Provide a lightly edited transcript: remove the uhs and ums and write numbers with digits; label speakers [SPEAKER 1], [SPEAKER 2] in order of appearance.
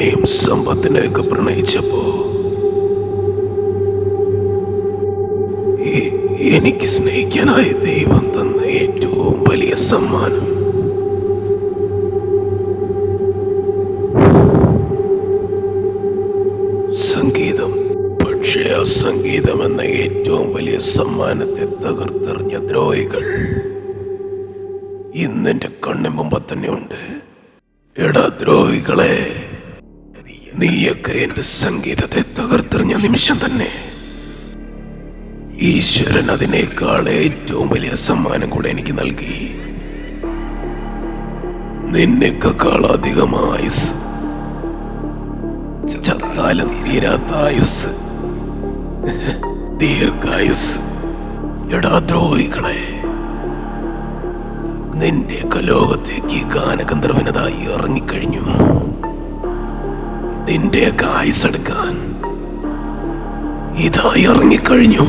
[SPEAKER 1] പൊന്നിനെയും സമ്പത്തിനെയൊക്കെ പ്രണയിച്ചപ്പോ എനിക്ക് സ്നേഹിക്കാനായ ദൈവം തന്ന ഏറ്റവും വലിയ സമ്മാനം സംഗീതം. പക്ഷേ ആ സംഗീതം എന്ന ഏറ്റവും വലിയ സമ്മാനത്തെ തകർത്തെറിഞ്ഞ ദ്രോഹികൾ ഇന്നെന്റെ കണ്ണു മുമ്പ് തന്നെ ഉണ്ട്. എടാ ദ്രോഹികളെ, നീയൊക്കെ എന്റെ സംഗീതത്തെ തകർത്തെറിഞ്ഞ നിമിഷം തന്നെ ഈശ്വരൻ അതിനേക്കാൾ ഏറ്റവും വലിയ സമ്മാനം കൂടെ എനിക്ക് നൽകി. നിന്നെക്കാൾ അധികം ആയുസ്, ചത്താലും തീരാത്ത ആയുസ്, ദീർഘായുസ്. എടാ ദ്രോഹികളെ, നിന്റെയൊക്കെ ലോകത്തേക്ക് ഗാനഗന്ധർവനതായി ഇറങ്ങിക്കഴിഞ്ഞു. നിന്റെയൊക്കെ ആയുസ് എടുക്കാൻ ഇതായി ഇറങ്ങിക്കഴിഞ്ഞു.